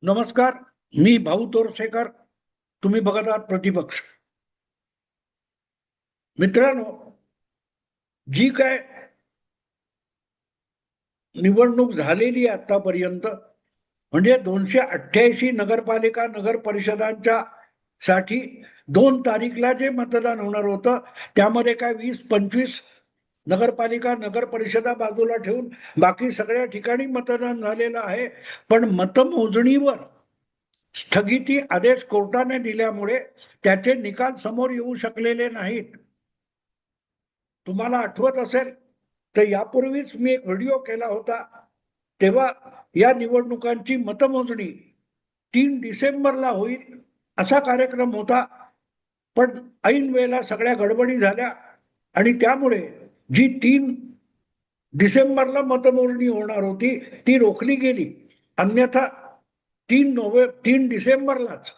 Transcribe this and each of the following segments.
नमस्कार. मी भाऊ तोरसेकर. तुम्ही बघत आहात प्रतिपक्ष. मित्रांनो, जी काय निवडणूक झालेली आतापर्यंत म्हणजे 288 नगरपालिका नगर परिषदांच्या साठी 2 तारीखला जे मतदान होणार होतं त्यामध्ये काय 20-25 नगरपालिका नगर परिषदा बाजूला ठेवून बाकी सगळ्या ठिकाणी मतदान झालेलं आहे. पण मतमोजणीवर स्थगिती आदेश कोर्टाने दिल्यामुळे त्याचे निकाल समोर येऊ शकलेले नाहीत. तुम्हाला आठवत असेल तर यापूर्वीच मी एक व्हिडिओ केला होता. तेव्हा या निवडणुकांची मतमोजणी 3 डिसेंबरला होईल असा कार्यक्रम होता. पण ऐन वेळेला सगळ्या गडबडी झाल्या आणि त्यामुळे जी 3 डिसेंबरला मतमोजणी होणार होती ती रोखली गेली. अन्यथा 3 डिसेंबरलाच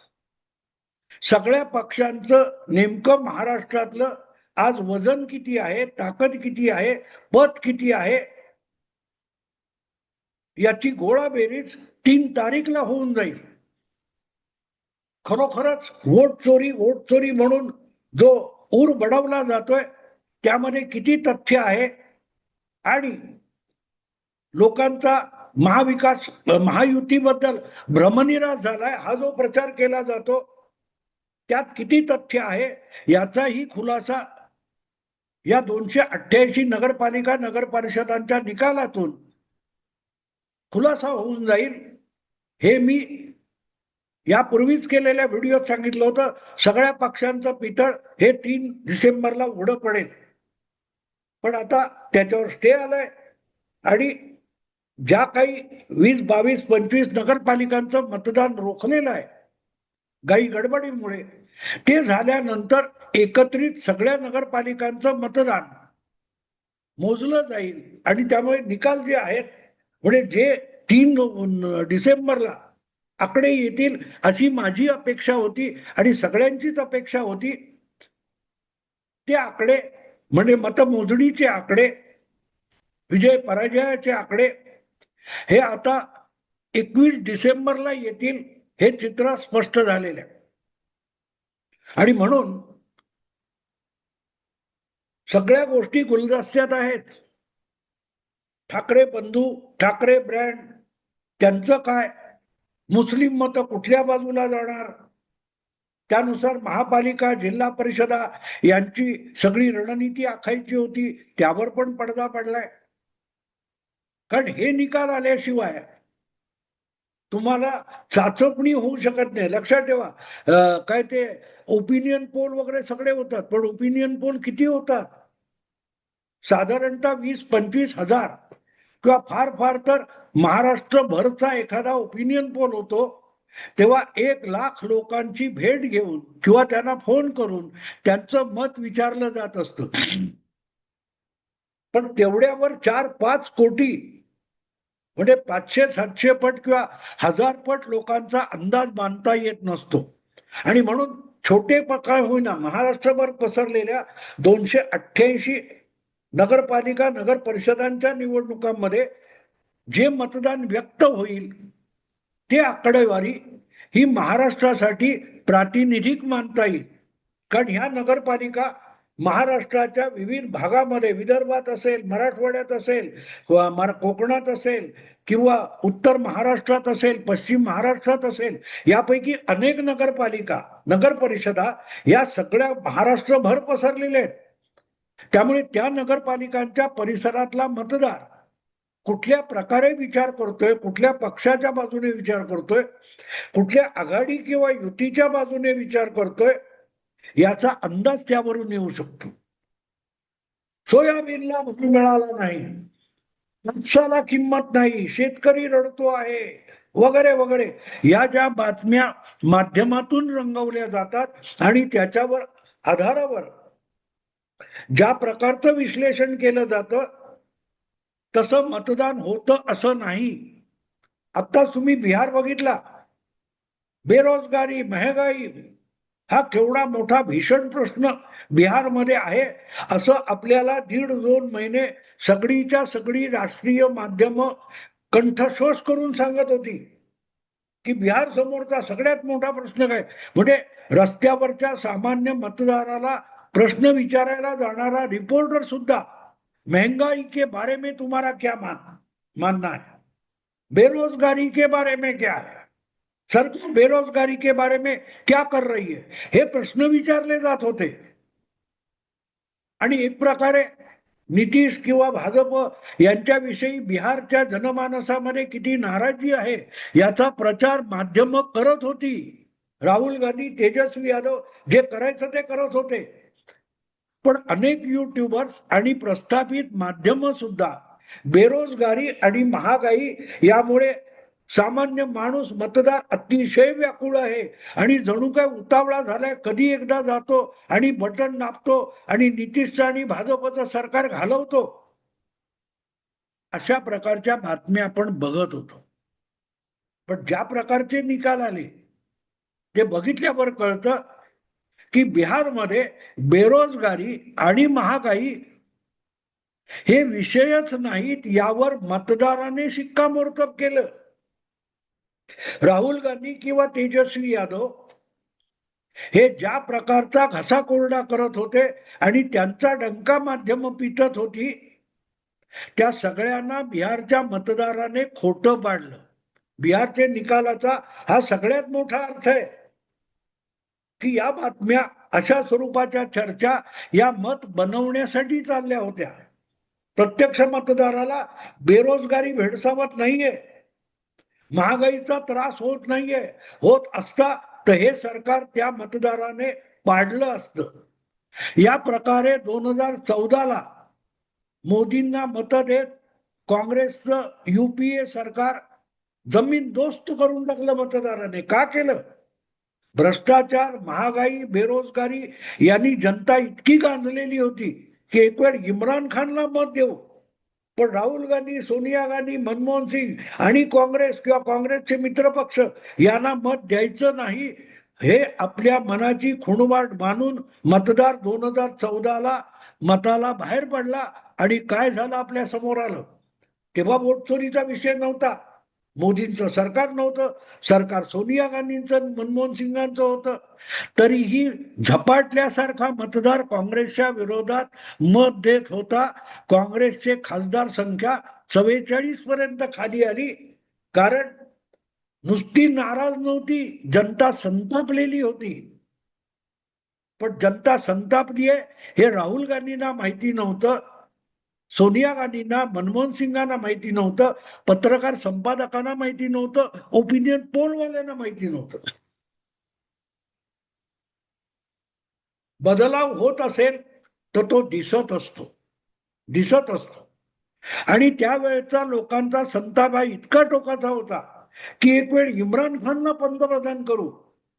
सगळ्या पक्षांचं नेमकं महाराष्ट्रातलं आज वजन किती आहे, ताकद किती आहे, पत किती आहे याची गोळाबेरीज 3 तारीखला होऊन जाईल. खरोखरच वोट चोरी म्हणून जो ऊर बडवला जातोय त्यामध्ये किती तथ्य आहे आणि लोकांचा महाविकास महायुतीबद्दल भ्रमनिरास झालाय हा जो प्रचार केला जातो त्यात किती तथ्य आहे याचाही खुलासा या 288 नगरपालिका नगर परिषदांच्या निकालातून खुलासा होऊन जाईल. हे मी यापूर्वीच केलेल्या व्हिडिओत सांगितलं होतं. सगळ्या पक्षांचं पितळ हे 3 डिसेंबरला उघडं पडेल. पण आता त्याच्यावर स्टे आलाय आणि ज्या काही 20, 22, 25 नगरपालिकांचं मतदान रोखलेलं आहे काही गडबडीमुळे, ते झाल्यानंतर एकत्रित सगळ्या नगरपालिकांचं मतदान मोजलं जाईल आणि त्यामुळे निकाल जे आहेत म्हणजे जे 3 डिसेंबरला आकडे येतील अशी माझी अपेक्षा होती आणि सगळ्यांचीच अपेक्षा होती. ते आकडे म्हणजे मतमोजणीचे आकडे, विजय पराजयाचे आकडे हे आता 21 डिसेंबरला येतील हे चित्र स्पष्ट झालेलं आहे. आणि म्हणून सगळ्या गोष्टी गुलदस्त्यात आहेत. ठाकरे बंधू, ठाकरे ब्रँड, त्यांचं काय, मुस्लिम मत कुठल्या बाजूला जाणार, त्यानुसार महापालिका जिल्हा परिषदा यांची सगळी रणनीती आखायची होती त्यावर पण पडदा पडलाय. कारण हे निकाल आल्याशिवाय तुम्हाला चाचपणी होऊ शकत नाही. लक्षात ठेवा, काय ते ओपिनियन पोल वगैरे सगळे होतात पण ओपिनियन पोल किती होतात, साधारणतः 20-25 हजार किंवा फार फार तर महाराष्ट्रभरचा एखादा ओपिनियन पोल होतो तेव्हा 1 लाख लोकांची भेट घेऊन किंवा त्यांना फोन करून त्यांचं मत विचारलं जात असतं. पण तेवढ्यावर 4-5 कोटी म्हणजे 500-700 पट किंवा 1000 पट लोकांचा अंदाज बांधता येत नसतो. आणि म्हणून छोटे काय होईना महाराष्ट्रभर पसरलेल्या 288 नगरपालिका नगर परिषदांच्या निवडणुकांमध्ये जे मतदान व्यक्त होईल ते आकडेवारी ही महाराष्ट्रासाठी प्रातिनिधिक मानता येईल. कारण ह्या नगरपालिका महाराष्ट्राच्या विविध भागामध्ये, विदर्भात असेल, मराठवाड्यात असेल, कोकणात असेल किंवा उत्तर महाराष्ट्रात असेल, पश्चिम महाराष्ट्रात असेल, यापैकी अनेक नगरपालिका नगर परिषदा या सगळ्या महाराष्ट्रभर पसरलेल्या आहेत. त्यामुळे त्या नगरपालिकांच्या परिसरातला मतदार कुठल्या प्रकारे विचार करतोय, कुठल्या पक्षाच्या बाजूने विचार करतोय, कुठल्या आघाडी किंवा युतीच्या बाजूने विचार करतोय याचा अंदाज त्यावरून येऊ शकतो. सोयाबीनला भाव मिळाला नाही, कापसाला किंमत नाही, शेतकरी रडतो आहे वगैरे वगैरे, या ज्या बातम्या माध्यमातून रंगवल्या जातात आणि त्याच्यावर आधारावर ज्या प्रकारचं विश्लेषण केलं जातं तसं मतदान होतं असं नाही. आता तुम्ही बिहार बघितला, बेरोजगारी, महागाई हा केवढा मोठा भीषण प्रश्न बिहारमध्ये आहे असं आपल्याला 1.5-2 महिने सगळीच्या सगळी राष्ट्रीय माध्यम कंठशोष करून सांगत होती. की बिहार समोरचा सगळ्यात मोठा प्रश्न काय, म्हणजे रस्त्यावरच्या सामान्य मतदाराला प्रश्न विचारायला जाणारा रिपोर्टर सुद्धा महंगाई के बारे में तुम्हारा क्या मानना है, बेरोजगारी के बारे में क्या है, सरकार बेरोजगारी के बारे में क्या कर रही है, हे प्रश्न विचारले जात होते. आणि एक प्रकारे नितीश किंवा भाजप यांच्याविषयी बिहारच्या जनमानसामध्ये किती नाराजी आहे याचा प्रचार माध्यम करत होती. राहुल गांधी, तेजस्वी यादव जे करायचं ते करत होते. पण अनेक युट्यूबर्स आणि प्रस्थापित माध्यम सुद्धा बेरोजगारी आणि महागाई यामुळे सामान्य माणूस मतदार अतिशय व्याकुळ आहे आणि जणू काय उतावळा झालाय, कधी एकदा जातो आणि बटन दाबतो आणि नितीशचं आणि भाजपचं सरकार घालवतो, अशा प्रकारच्या बातम्या आपण बघत होतो. पण ज्या प्रकारचे निकाल आले ते बघितल्यावर कळतं की बिहारमध्ये बेरोजगारी आणि महागाई हे विषयच नाहीत, यावर मतदाराने शिक्कामोर्तब केलं. राहुल गांधी किंवा तेजस्वी यादव हे ज्या प्रकारचा घसा कोरडा करत होते आणि त्यांचा डंका माध्यम पिटत होती, त्या सगळ्यांना बिहारच्या मतदाराने खोटं पाडलं. बिहारच्या निकालाचा हा सगळ्यात मोठा अर्थ आहे की या बातम्या, अशा स्वरूपाच्या चर्चा या मत बनवण्यासाठी चालल्या होत्या. प्रत्यक्ष मतदाराला बेरोजगारी भेडसावत नाहीये, महागाईचा त्रास होत नाहीये. होत असता तर हे सरकार त्या मतदाराने पाडलं असतं. या प्रकारे 2014ला मोदींना मत देत काँग्रेसचं युपीए सरकार जमीन दोस्त करून टाकलं मतदाराने. का केलं? भ्रष्टाचार, महागाई, बेरोजगारी यांनी जनता इतकी गांजलेली होती की एक वेळ इम्रान खानला मत देऊ, पण राहुल गांधी, सोनिया गांधी, मनमोहन सिंग आणि काँग्रेस किंवा काँग्रेसचे मित्रपक्ष यांना मत द्यायचं नाही, हे आपल्या मनाची खुणवाट मानून मतदार 2014ला मताला बाहेर पडला. आणि काय झालं आपल्या समोर आलं. तेव्हा वोट चोरीचा विषय नव्हता, मोदींचं सरकार नव्हतं, सरकार सोनिया गांधींचं, मनमोहन सिंगांचं होतं. तरीही झपाटल्यासारखा मतदार काँग्रेसच्या विरोधात मत देत होता. काँग्रेसचे खासदार संख्या 44 पर्यंत खाली आली. कारण नुसती नाराज नव्हती, जनता संतापलेली होती. पण जनता संतापली आहे हे राहुल गांधींना माहिती नव्हतं, सोनिया गांधींना, मनमोहन सिंगांना माहिती नव्हतं, पत्रकार संपादकांना माहिती नव्हतं, ओपिनियन पोलवाल्यांना माहिती नव्हतं. बदलाव होत असेल तर तो दिसत असतो. आणि त्यावेळेचा लोकांचा संताप हा इतका टोकाचा होता की एक वेळ इम्रान खानला पंतप्रधान करू,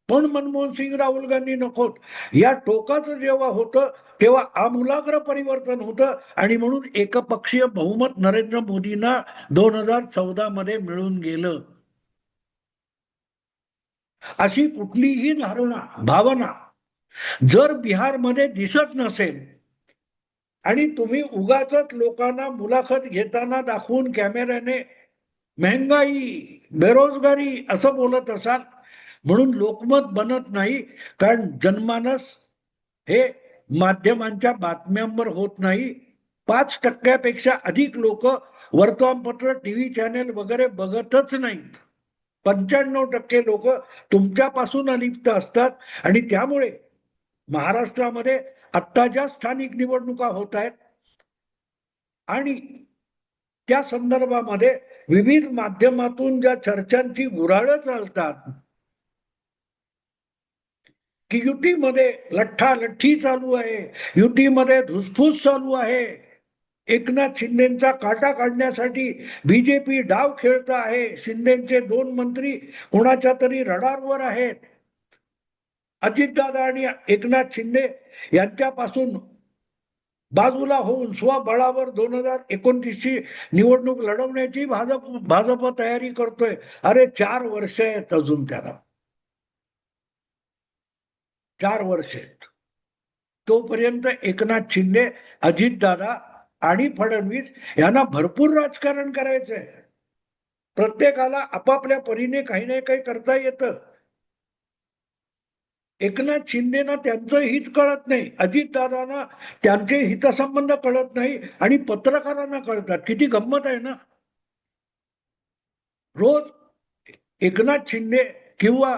पण मनमोहन सिंग, राहुल गांधी नकोत. या टोकाचं जेव्हा होतं तेव्हा आमूलाग्र परिवर्तन होतं आणि म्हणून एकपक्षीय बहुमत नरेंद्र मोदींना 2014 मध्ये मिळून गेलं. अशी कुठलीही धारणा, भावना जर बिहारमध्ये दिसत नसेल आणि तुम्ही उगाचच लोकांना मुलाखत घेताना दाखवून कॅमेऱ्याने महंगाई, बेरोजगारी असं बोलत असाल, म्हणून लोकमत बनत नाही. कारण जनमानस हे माध्यमांच्या बातम्यांवर होत नाही. 5% अधिक लोक वर्तमानपत्र, टीव्ही चॅनेल वगैरे बघतच नाहीत. 95% लोक तुमच्यापासून अलिप्त असतात. आणि त्यामुळे महाराष्ट्रामध्ये आत्ता ज्या स्थानिक निवडणुका होत आहेत आणि त्या संदर्भामध्ये विविध माध्यमातून ज्या चर्चांची गुऱ्हाळं चालतात की युतीमध्ये लठ्ठालठ्ठी चालू आहे, युतीमध्ये धुसफूस चालू आहे, एकनाथ शिंदेचा काटा काढण्यासाठी बीजेपी डाव खेळत आहे, शिंदेचे 2 मंत्री कोणाच्या तरी रडारवर आहेत, अजितदादा आणि एकनाथ शिंदे यांच्यापासून बाजूला होऊन स्वबळावर 2029 ची निवडणूक लढवण्याची भाजप तयारी करतोय. अरे 4 वर्ष आहेत अजून त्याला, 4 वर्ष आहेत. तोपर्यंत एकनाथ शिंदे, अजितदादा आणि फडणवीस यांना भरपूर राजकारण करायचंय. प्रत्येकाला आपापल्या परीने काही ना काही करता येतं. एकनाथ शिंदेना त्यांचं हित कळत नाही, अजितदादांना त्यांचे हितसंबंध कळत नाही आणि पत्रकारांना कळतात. किती गंमत आहे ना. रोज एकनाथ शिंदे किंवा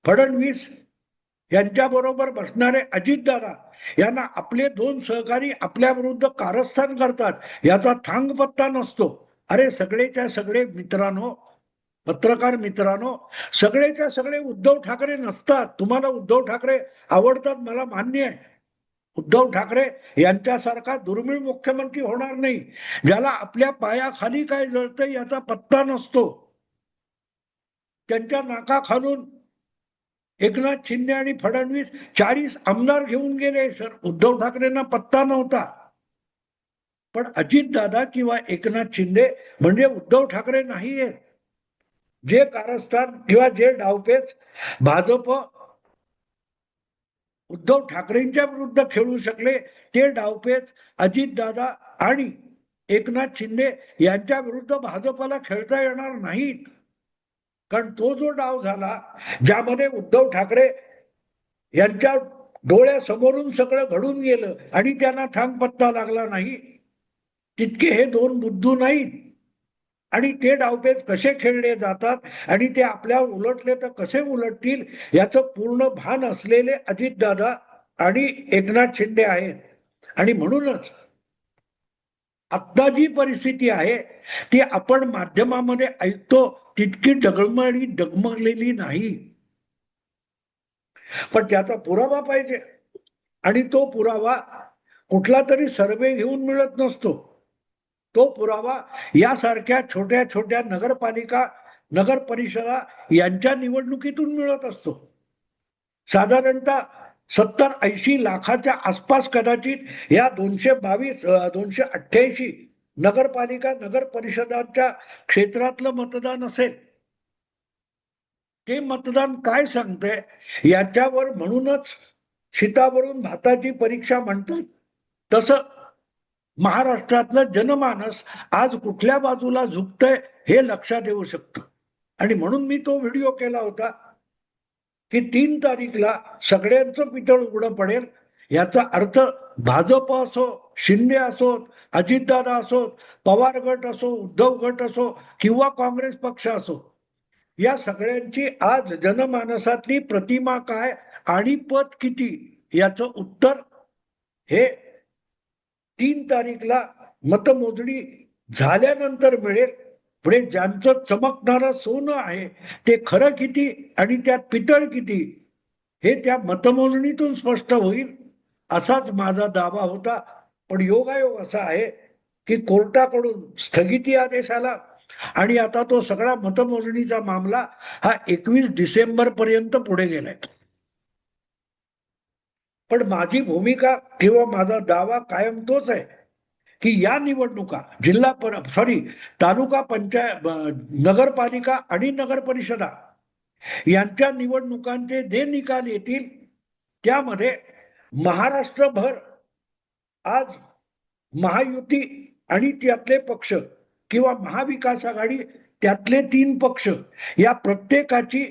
फडणवीस यांच्या बरोबर बसणारे अजितदादा यांना आपले दोन सहकारी आपल्या विरुद्ध कारस्थान करतात, याचा थांग पत्ता नसतो. अरे सगळेच्या सगळे मित्रांनो, पत्रकार मित्रांनो, सगळेच्या सगळे उद्धव ठाकरे नसतात. तुम्हाला उद्धव ठाकरे आवडतात, मला मान्य आहे. उद्धव ठाकरे यांच्यासारखा दुर्मिळ मुख्यमंत्री होणार नाही, ज्याला आपल्या पायाखाली काय जळतं याचा पत्ता नसतो. त्यांच्या नाकाखालून एकनाथ शिंदे आणि फडणवीस 40 आमदार घेऊन गेले. सर, उद्धव ठाकरेंना पत्ता नव्हता. पण अजितदादा किंवा एकनाथ शिंदे म्हणजे उद्धव ठाकरे नाहीये. जे कारस्थान किंवा जे डावपेच भाजप उद्धव ठाकरेंच्या विरुद्ध खेळू शकले, ते डावपेच अजितदादा आणि एकनाथ शिंदे यांच्या विरुद्ध भाजपला खेळता येणार नाहीत. कारण तो जो डाव झाला, ज्यामध्ये उद्धव ठाकरे यांच्या डोळ्यासमोरून सगळं घडून गेलं आणि त्यांना थांग पत्ता लागला नाही, तितके हे दोन बुद्धू नाहीत. आणि ते डावपेच कसे खेळले जातात आणि ते आपल्यावर उलटले तर कसे उलटतील याचं पूर्ण भान असलेले अजितदादा आणि एकनाथ शिंदे आहेत. आणि म्हणूनच आता जी परिस्थिती आहे ती आपण माध्यमामध्ये ऐकतो तितकी डगमगलेली नाही, पण त्याचा पुरावा पाहिजे. आणि तो पुरावा कुठला तरी सर्वे घेऊन मिळत नसतो. तो पुरावा यासारख्या छोट्या छोट्या नगरपालिका, नगर परिषदा यांच्या निवडणुकीतून मिळत असतो. साधारणतः 70-80 लाखाच्या आसपास कदाचित या 288 नगरपालिका, नगर परिषदांच्या क्षेत्रातलं मतदान असेल. ते मतदान काय सांगते याच्यावर, म्हणूनच शीतावरून भाताची परीक्षा म्हणतात तसं महाराष्ट्रातलं जनमानस आज कुठल्या बाजूला झुकतंय हे लक्षात येऊ शकतं. आणि म्हणून मी तो व्हिडिओ केला होता की 3 तारीखला सगळ्यांचं पितळ उघडं पडेल. याचा अर्थ भाजप असो, शिंदे असोत, अजितदादा असोत, पवार गट असो, उद्धव गट असो किंवा काँग्रेस पक्ष असो, या सगळ्यांची आज जनमानसातली प्रतिमा काय आणि पद किती याचं उत्तर हे 3 तारीखला मतमोजणी झाल्यानंतर मिळेल. पुढे ज्यांचं चमकणारं सोनं आहे ते खरं किती आणि त्यात पितळ किती हे त्या मतमोजणीतून स्पष्ट होईल, असाच माझा दावा होता. पण योगायोग असा आहे की कोर्टाकडून स्थगिती आदेश आला आणि आता तो सगळा मतमोजणीचा मामला हा 21 डिसेंबर पर्यंत पुढे गेलाय. पण माझी भूमिका किंवा माझा दावा कायम तोच आहे की या निवडणुका तालुका पंचायत, नगरपालिका आणि नगर परिषदा यांच्या निवडणुकांचे जे निकाल येतील त्यामध्ये महाराष्ट्रभर आज महायुती आणि त्यातले पक्ष किंवा महाविकास आघाडी त्यातले 3 पक्ष या प्रत्येकाची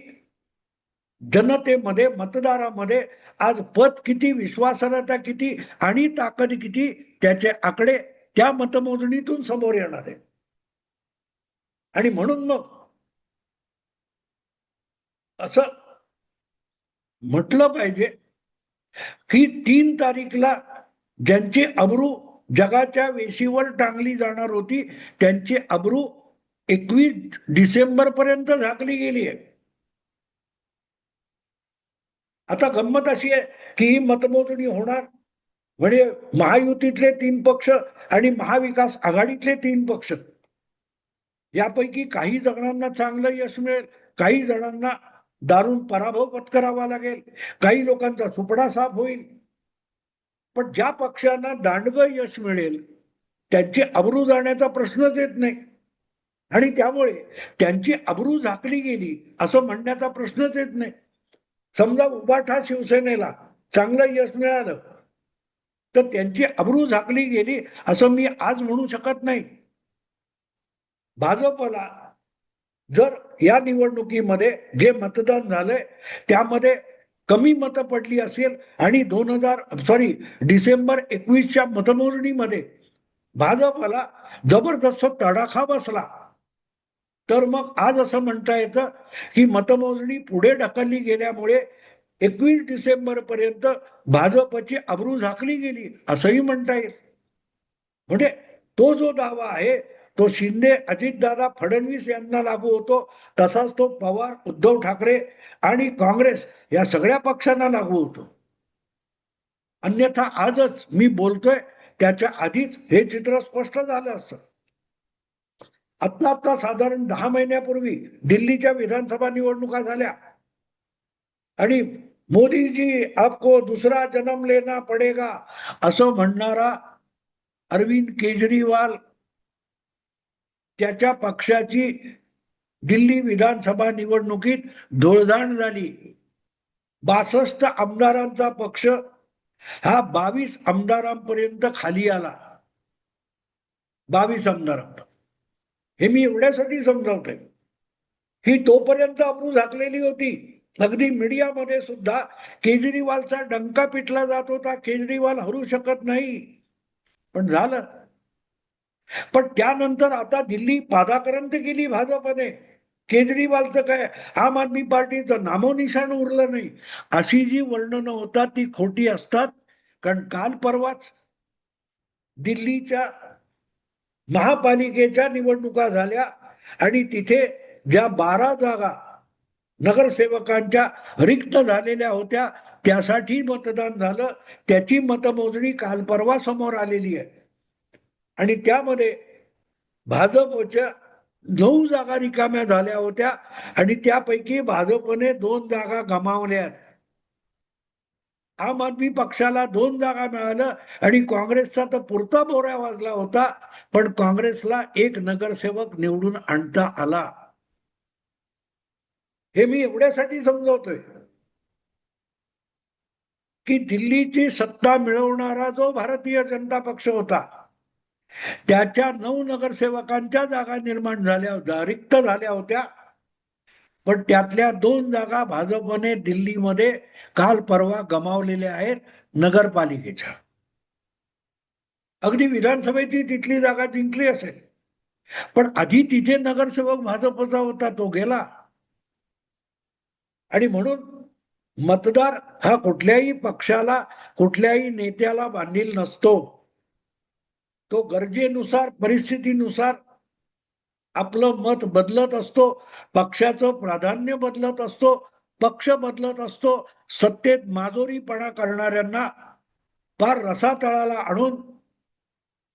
जनतेमध्ये, मतदारामध्ये आज पद किती, विश्वासार्हता किती आणि ताकद किती त्याचे आकडे त्या मतमोजणीतून समोर येणार आहे. आणि म्हणून मग असं म्हटलं पाहिजे की 3 तारीखला ज्यांची अब्रू जगाच्या वेशीवर टांगली जाणार होती त्यांची अब्रू 21 डिसेंबर पर्यंत झाकली गेली आहे. आता गंमत अशी आहे की ही मतमोजणी होणार म्हणजे महायुतीतले 3 पक्ष आणि महाविकास आघाडीतले 3 पक्ष यापैकी काही जणांना चांगलं यश मिळेल, काही जणांना दारुण पराभव पत्करावा लागेल, काही लोकांचा सुपडा साफ होईल. पण ज्या पक्षांना दांडगं यश मिळेल त्यांची अब्रू जाण्याचा प्रश्नच येत नाही. आणि त्यामुळे त्यांची अब्रू झाकली गेली असं म्हणण्याचा प्रश्नच येत नाही. समजा उबाठा शिवसेनेला चांगलं यश मिळालं तर त्यांची अब्रू झाकली गेली असं मी आज म्हणू शकत नाही. भाजपला जर या निवडणुकीमध्ये जे मतदान झालंय त्यामध्ये कमी मतं पडली असेल आणि डिसेंबर 21च्या मतमोजणीमध्ये भाजपला जबरदस्त तडाखा बसला, तर मग आज असं म्हणता येतं की मतमोजणी पुढे ढकलली गेल्यामुळे 21 डिसेंबर पर्यंत भाजपची अब्रू झाकली गेली असंही म्हणता येईल. म्हणजे तो जो दावा आहे तो शिंदे, अजितदादा, फडणवीस यांना लागू होतो, तसाच तो पवार, उद्धव ठाकरे आणि काँग्रेस या सगळ्या पक्षांना लागू होतो. अन्यथा आजच मी बोलतोय त्याच्या आधीच हे चित्र स्पष्ट झालं असतं. आता साधारण 10 महिन्यापूर्वी दिल्लीच्या विधानसभा निवडणुका झाल्या आणि मोदीजी आपको दुसरा जन्म लेना पडेगा असं म्हणणारा अरविंद केजरीवाल, त्याच्या पक्षाची दिल्ली विधानसभा निवडणुकीत धुळदाण झाली. 62 आमदारांचा पक्ष हा 22 आमदारांपर्यंत खाली आला. 22 आमदारांपर्यंत. हे मी एवढ्यासाठी समजावतोय ही तोपर्यंत अब्रू झाकलेली होती. अगदी मीडियामध्ये सुद्धा केजरीवालचा डंका पिटला जात होता, केजरीवाल हरू शकत नाही. पण झालं. पण त्यानंतर आता दिल्ली पादाक्रांत केली भाजपने. केजरीवालचं काय, आम आदमी पार्टीचं नामोनिशाण उरलं नाही. अशी जी वर्णनं होतात ती खोटी असतात. कारण काल परवाच दिल्लीच्या महापालिकेच्या निवडणुका झाल्या आणि तिथे ज्या 12 जागा नगरसेवकांच्या रिक्त झालेल्या होत्या त्यासाठी मतदान झालं. त्याची मतमोजणी काल परवा समोर आलेली आहे आणि त्यामध्ये भाजपच्या 9 जागा रिकाम्या झाल्या होत्या आणि त्यापैकी भाजपने 2 जागा गमावल्या. आम आदमी पक्षाला 2 जागा मिळाल्या आणि काँग्रेसचा तर पुरता बोरा वाजला होता, पण काँग्रेसला 1 नगरसेवक निवडून आणता आला. हे मी एवढ्यासाठी समजावतोय की दिल्लीची सत्ता मिळवणारा जो भारतीय जनता पक्ष होता त्याच्या 9 नगरसेवकांच्या जागा निर्माण झाल्या, रिक्त झाल्या होत्या. पण त्यातल्या 2 जागा भाजपने दिल्लीमध्ये काल परवा गमावलेल्या आहेत नगरपालिकेच्या. अगदी विधानसभेची तिथली जागा जिंकली असेल, पण आधी तिथे नगरसेवक भाजपचा होता, तो गेला. आणि म्हणून मतदार हा कुठल्याही पक्षाला, कुठल्याही नेत्याला बांधील नसतो. तो गरजेनुसार, परिस्थितीनुसार आपलं मत बदलत असतो, पक्षाचं प्राधान्य बदलत असतो, पक्ष बदलत असतो. सत्तेत माजोरीपणा करणाऱ्यांना फार रसातळाला आणून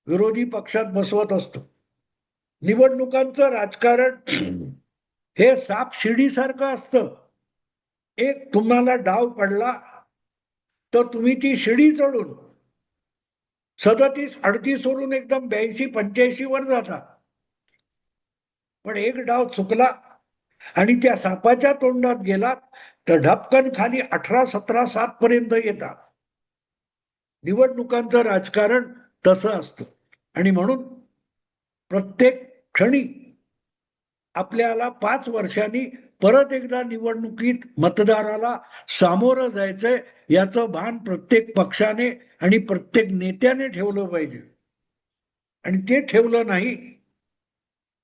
विरोधी पक्षात बसवत असतो. निवडणुकांचं राजकारण हे साप शिडीसारखं असतं. एक तुम्हाला डाव पडला तर तुम्ही ती शिडी चढून 37-38 वरून एकदम 82-85 वर जाता. पण एक डाव चुकला आणि त्या सापाच्या तोंडात गेलात तर ढपकन खाली 18-17-7 पर्यंत येतात. निवडणुकांचं राजकारण तसं असतं आणि म्हणून प्रत्येक क्षणी आपल्याला 5 वर्षांनी परत एकदा निवडणुकीत मतदाराला सामोरं जायचंय याचं भान प्रत्येक पक्षाने आणि प्रत्येक नेत्याने ठेवलं पाहिजे. आणि ते ठेवलं नाही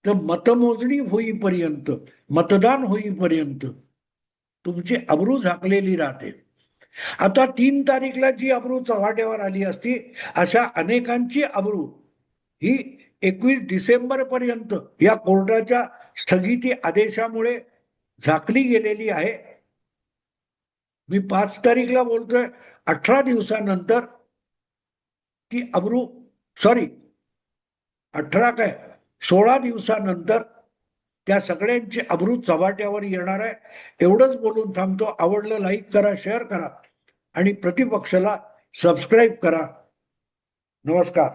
तर मतमोजणी होईपर्यंत, मतदान होईपर्यंत तुमची अब्रू झाकलेली राहते. आता 3 तारीखला जी अब्रू चव्हाट्यावर आली असती, अशा अनेकांची अब्रू ही 21 डिसेंबर पर्यंत या कोर्टाच्या स्थगिती आदेशामुळे झाकली गेलेली आहे. मी 5 तारीखला बोलतोय, 18 दिवसानंतर ती अब्रू 16 दिवसानंतर त्या सगळ्यांची अब्रू चव्हाट्यावर येणार आहे. एवढंच बोलून थांबतो. आवडलं लाईक करा, शेअर करा आणि प्रतिपक्षाला सबस्क्राईब करा. नमस्कार.